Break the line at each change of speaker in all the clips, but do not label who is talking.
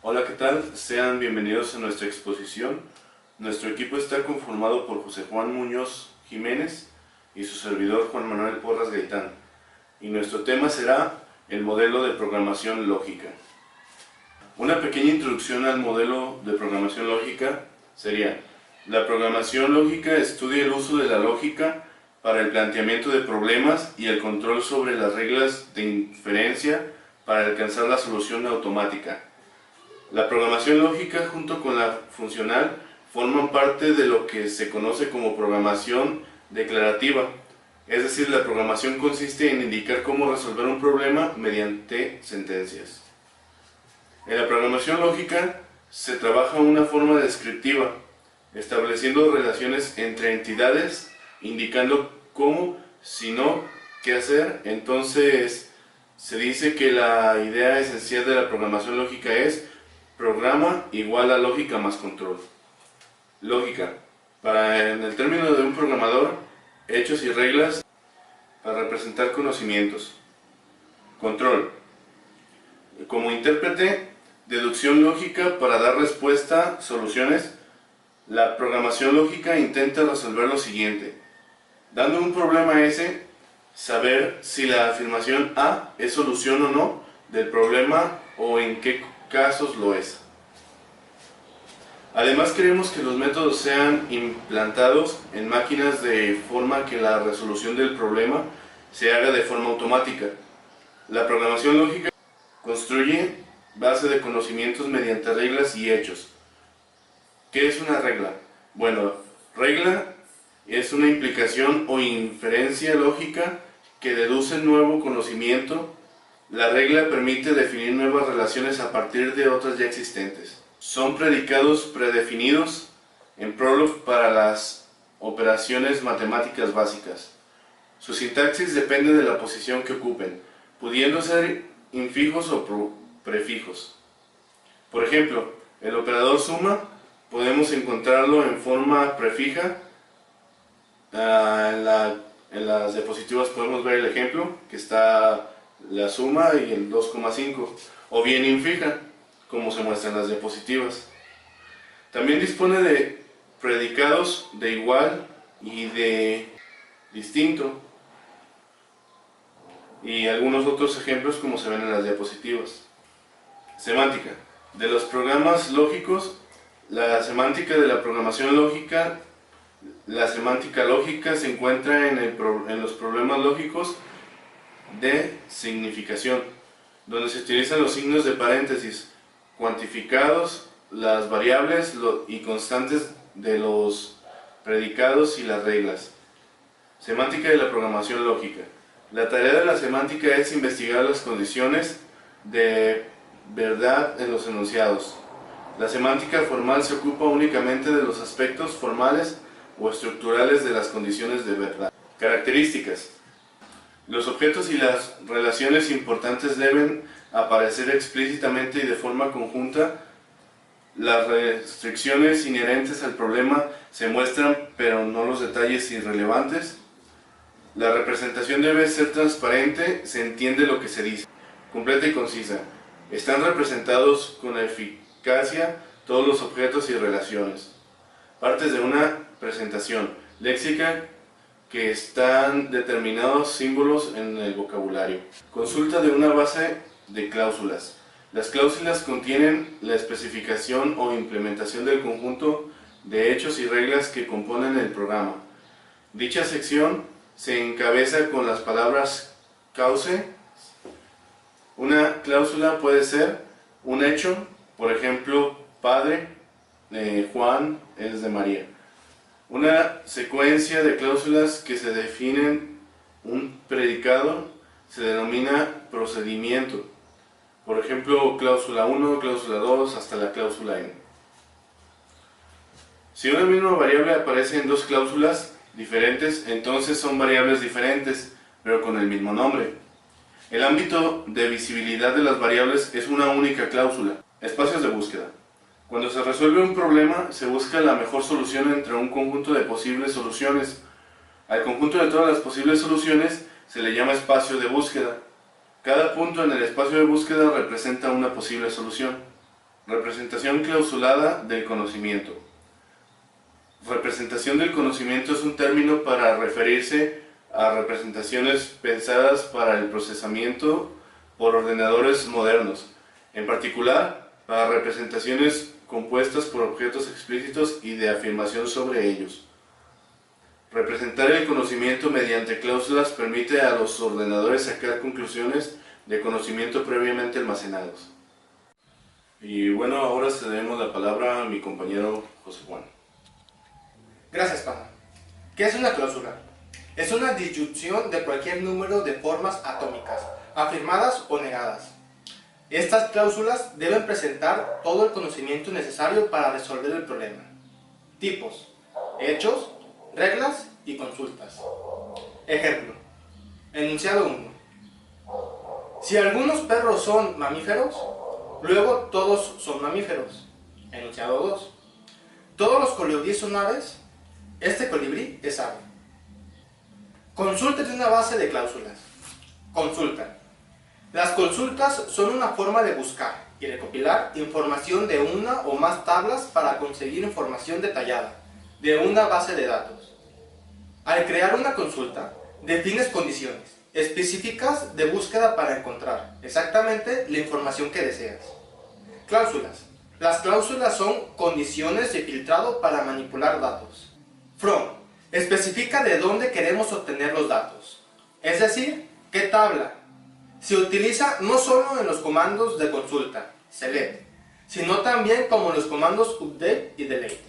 Hola, ¿qué tal? Sean bienvenidos a nuestra exposición. Nuestro equipo está conformado por José Juan Muñoz Jiménez y su servidor Juan Manuel Porras Gaitán. Y nuestro tema será el modelo de programación lógica. Una pequeña introducción al modelo de programación lógica sería: la programación lógica estudia el uso de la lógica para el planteamiento de problemas y el control sobre las reglas de inferencia para alcanzar la solución automática. La programación lógica junto con la funcional forman parte de lo que se conoce como programación declarativa, es decir, la programación consiste en indicar cómo resolver un problema mediante sentencias. En la programación lógica se trabaja una forma descriptiva, estableciendo relaciones entre entidades, indicando cómo, si no, qué hacer. Entonces, se dice que la idea esencial de la programación lógica es programa igual a lógica más control. Lógica, en el término de un programador, hechos y reglas para representar conocimientos. Control, como intérprete, deducción lógica para dar respuesta, soluciones. La programación lógica intenta resolver lo siguiente: dando un problema S, saber si la afirmación A es solución o no del problema o en qué casos lo es. Además, queremos que los métodos sean implantados en máquinas de forma que la resolución del problema se haga de forma automática. La programación lógica construye base de conocimientos mediante reglas y hechos. ¿Qué es una regla? Bueno, regla es una implicación o inferencia lógica que deduce nuevo conocimiento. La regla permite definir nuevas relaciones a partir de otras ya existentes. Son predicados predefinidos en Prolog para las operaciones matemáticas básicas. Su sintaxis depende de la posición que ocupen, pudiendo ser infijos o prefijos. Por ejemplo, el operador suma podemos encontrarlo en forma prefija. En las diapositivas podemos ver el ejemplo, que está la suma y el 2,5, o bien infija, como se muestra en las diapositivas. También dispone de predicados de igual y de distinto, y algunos otros ejemplos como se ven en las diapositivas. Semántica. De los programas lógicos, la semántica de la programación lógica, la semántica lógica se encuentra en los problemas lógicos de significación, donde se utilizan los signos de paréntesis, cuantificados, las variables y constantes de los predicados y las reglas. Semántica de la programación lógica. La tarea de la semántica es investigar las condiciones de verdad en los enunciados. La semántica formal se ocupa únicamente de los aspectos formales o estructurales de las condiciones de verdad. Características. Los objetos y las relaciones importantes deben aparecer explícitamente y de forma conjunta. Las restricciones inherentes al problema se muestran, pero no los detalles irrelevantes. La representación debe ser transparente, se entiende lo que se dice. Completa y concisa. Están representados con eficacia todos los objetos y relaciones. Partes de una presentación léxica, que están determinados símbolos en el vocabulario. Consulta de una base de cláusulas. Las cláusulas contienen la especificación o implementación del conjunto de hechos y reglas que componen el programa. Dicha sección se encabeza con las palabras cause. Una cláusula puede ser un hecho, por ejemplo, padre, Juan es de María. Una secuencia de cláusulas que se definen un predicado se denomina procedimiento. Por ejemplo, cláusula 1, cláusula 2, hasta la cláusula n. Si una misma variable aparece en dos cláusulas diferentes, entonces son variables diferentes, pero con el mismo nombre. El ámbito de visibilidad de las variables es una única cláusula. Espacios de búsqueda. Cuando se resuelve un problema, se busca la mejor solución entre un conjunto de posibles soluciones. Al conjunto de todas las posibles soluciones se le llama espacio de búsqueda. Cada punto en el espacio de búsqueda representa una posible solución. Representación clausulada del conocimiento. Representación del conocimiento es un término para referirse a representaciones pensadas para el procesamiento por ordenadores modernos, en particular para representaciones compuestas por objetos explícitos y de afirmación sobre ellos. Representar el conocimiento mediante cláusulas permite a los ordenadores sacar conclusiones de conocimiento previamente almacenados. Y bueno, ahora cedemos la palabra a mi compañero José Juan.
Gracias, pana. ¿Qué es una cláusula? Es una disyunción de cualquier número de formas atómicas, afirmadas o negadas. Estas cláusulas deben presentar todo el conocimiento necesario para resolver el problema. Tipos: hechos, reglas y consultas. Ejemplo: enunciado 1. Si algunos perros son mamíferos, luego todos son mamíferos. Enunciado 2. Todos los colibríes son aves, este colibrí es ave. Consulta de una base de cláusulas. Consulta. Las consultas son una forma de buscar y recopilar información de una o más tablas para conseguir información detallada de una base de datos. Al crear una consulta, defines condiciones específicas de búsqueda para encontrar exactamente la información que deseas. Cláusulas. Las cláusulas son condiciones de filtrado para manipular datos. From. Especifica de dónde queremos obtener los datos, es decir, qué tabla. Se utiliza no solo en los comandos de consulta, select, sino también como en los comandos update y delete.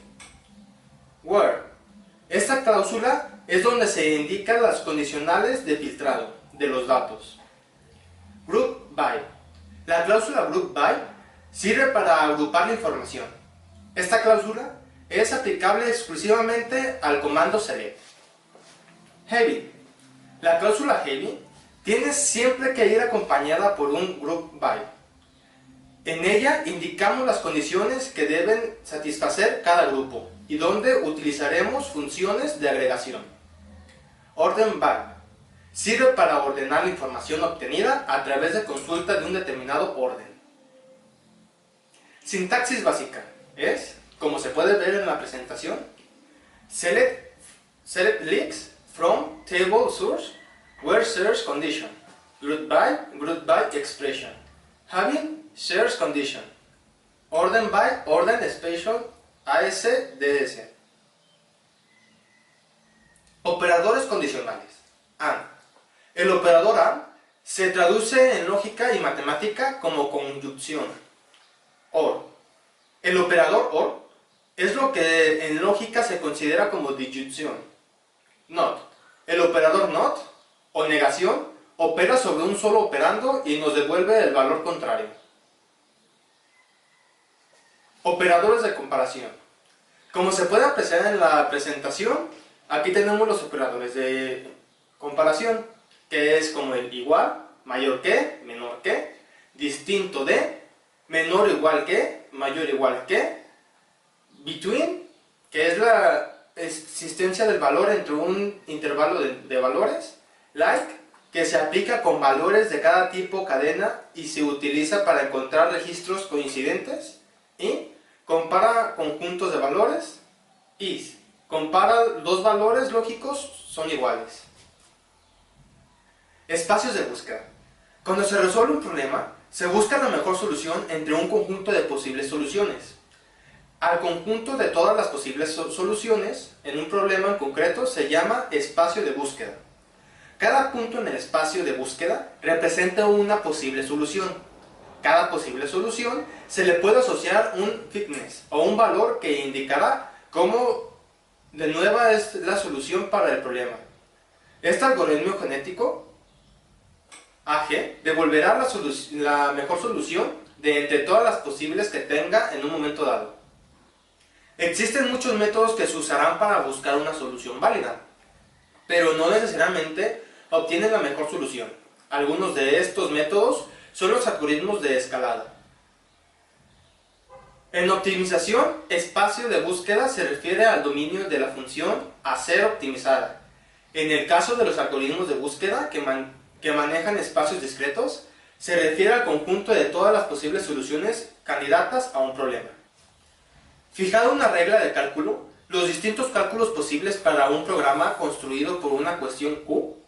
Where. Esta cláusula es donde se indican las condicionales de filtrado de los datos. Group by. La cláusula group by sirve para agrupar la información. Esta cláusula es aplicable exclusivamente al comando select. Heavy. La cláusula heavy tiene siempre que ir acompañada por un group by. En ella indicamos las condiciones que deben satisfacer cada grupo y donde utilizaremos funciones de agregación. Order by. Sirve para ordenar la información obtenida a través de consulta de un determinado orden. Sintaxis básica es, como se puede ver en la presentación, select links from table source where search condition, group by expression, having search condition, order by order special ASDS. Operadores condicionales. AND. El operador AND se traduce en lógica y matemática como conjunción. OR. El operador OR es lo que en lógica se considera como disyunción. NOT. El operador NOT o negación opera sobre un solo operando y nos devuelve el valor contrario. Operadores de comparación. Como se puede apreciar en la presentación, aquí tenemos los operadores de comparación, que es como el igual, mayor que, menor que, distinto de, menor o igual que, mayor o igual que, between, que es la existencia del valor entre un intervalo de valores, like, que se aplica con valores de cada tipo cadena y se utiliza para encontrar registros coincidentes, y compara conjuntos de valores, is, compara dos valores lógicos son iguales. Espacios de búsqueda. Cuando se resuelve un problema, se busca la mejor solución entre un conjunto de posibles soluciones. Al conjunto de todas las posibles soluciones en un problema en concreto se llama espacio de búsqueda. Cada punto en el espacio de búsqueda representa una posible solución. Cada posible solución se le puede asociar un fitness o un valor que indicará cómo de nueva es la solución para el problema. Este algoritmo genético AG devolverá la mejor solución de entre todas las posibles que tenga en un momento dado. Existen muchos métodos que se usarán para buscar una solución válida, pero no necesariamente obtienen la mejor solución. Algunos de estos métodos son los algoritmos de escalada. En optimización, espacio de búsqueda se refiere al dominio de la función a ser optimizada. En el caso de los algoritmos de búsqueda que manejan espacios discretos, Se refiere al conjunto de todas las posibles soluciones candidatas a un problema. Fijada una regla de cálculo, los distintos cálculos posibles para un programa construido por una cuestión Q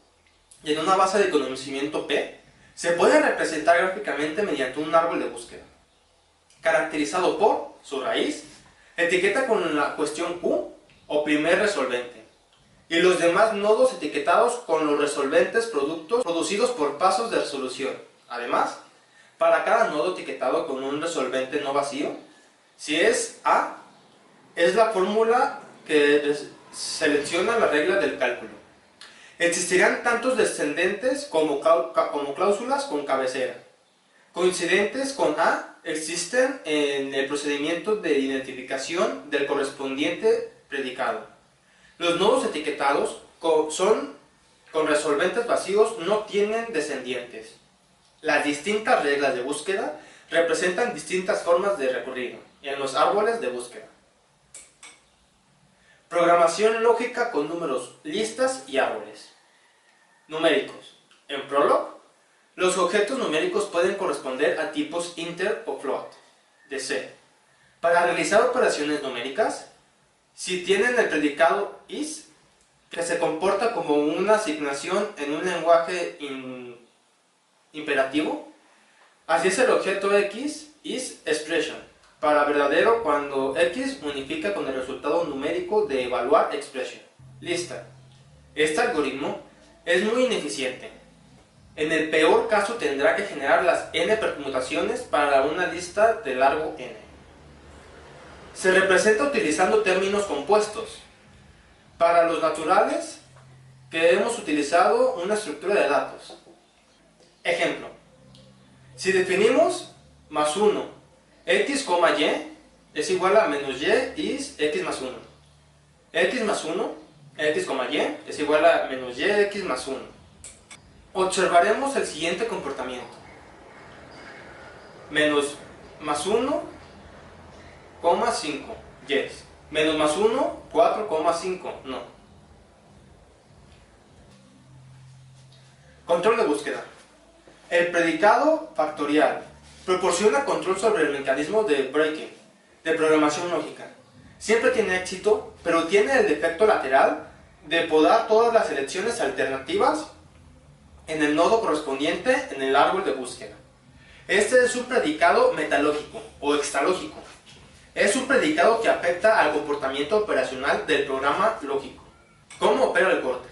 y en una base de conocimiento P se pueden representar gráficamente mediante un árbol de búsqueda, caracterizado por su raíz, etiqueta con la cuestión Q o primer resolvente, y los demás nodos etiquetados con los resolventes productos producidos por pasos de resolución. Además, para cada nodo etiquetado con un resolvente no vacío, si es A, es la fórmula que selecciona la regla del cálculo. Existirán tantos descendentes como cláusulas con cabecera. Coincidentes con A existen en el procedimiento de identificación del correspondiente predicado. Los nodos etiquetados con resolventes vacíos no tienen descendientes. Las distintas reglas de búsqueda representan distintas formas de recurrir en los árboles de búsqueda. Programación lógica con números, listas y árboles. Numéricos. En Prolog, los objetos numéricos pueden corresponder a tipos inter o float de C. Para realizar operaciones numéricas, si tienen el predicado is, que se comporta como una asignación en un lenguaje imperativo, así es el objeto x is expression, para verdadero cuando x unifica con el resultado numérico de evaluar expression. Lista. Este algoritmo es muy ineficiente. En el peor caso tendrá que generar las n permutaciones para una lista de largo n. Se representa utilizando términos compuestos. Para los naturales, que hemos utilizado una estructura de datos. Ejemplo. Si definimos más 1, x, y es igual a menos y is x más 1. X más 1, x, y es igual a menos y x más 1. Observaremos el siguiente comportamiento. Menos más 1, 5, yes. Menos más 1, 4,5, no. Control de búsqueda. El predicado factorial proporciona control sobre el mecanismo de breaking, de programación lógica. Siempre tiene éxito, pero tiene el defecto lateral de podar todas las selecciones alternativas en el nodo correspondiente en el árbol de búsqueda. Este es un predicado metalógico o extralógico. Es un predicado que afecta al comportamiento operacional del programa lógico. ¿Cómo opera el corte?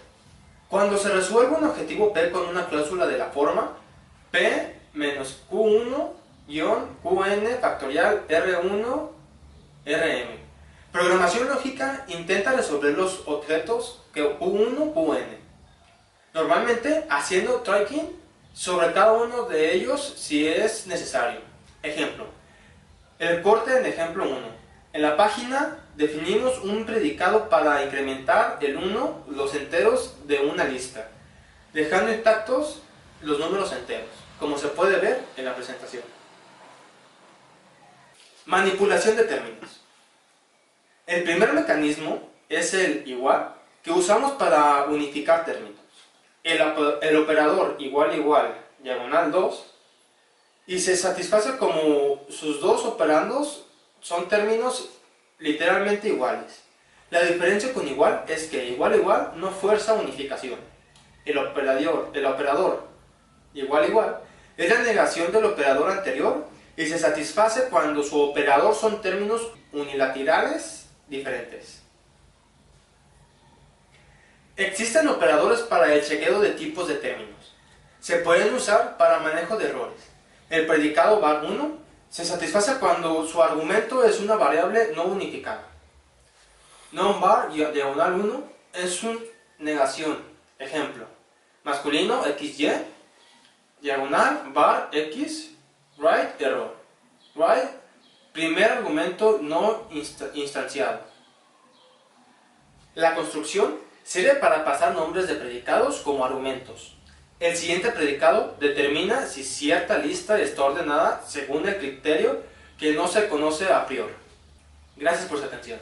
Cuando se resuelve un objetivo P con una cláusula de la forma P menos Q1-Qn factorial R1 Rm. Programación lógica intenta resolver los objetos Q1, Qn. Normalmente haciendo tracking sobre cada uno de ellos si es necesario. Ejemplo. El corte en ejemplo 1. En la página definimos un predicado para incrementar el 1 los enteros de una lista, dejando intactos los números enteros, como se puede ver en la presentación. Manipulación de términos. El primer mecanismo es el igual, que usamos para unificar términos. El operador igual, diagonal 2, y se satisface como sus dos operandos son términos literalmente iguales. La diferencia con igual es que igual no fuerza unificación. El operador igual es la negación del operador anterior y se satisface cuando su operador son términos unilaterales diferentes. Existen operadores para el chequeo de tipos de términos. Se pueden usar para manejo de errores. El predicado var1 se satisface cuando su argumento es una variable no unificada. Non-var diagonal 1 es una negación. Ejemplo, masculino xy, diagonal var x, right error. Right, primer argumento no instanciado. La construcción sirve para pasar nombres de predicados como argumentos. El siguiente predicado determina si cierta lista está ordenada según el criterio que no se conoce a priori. Gracias por su atención.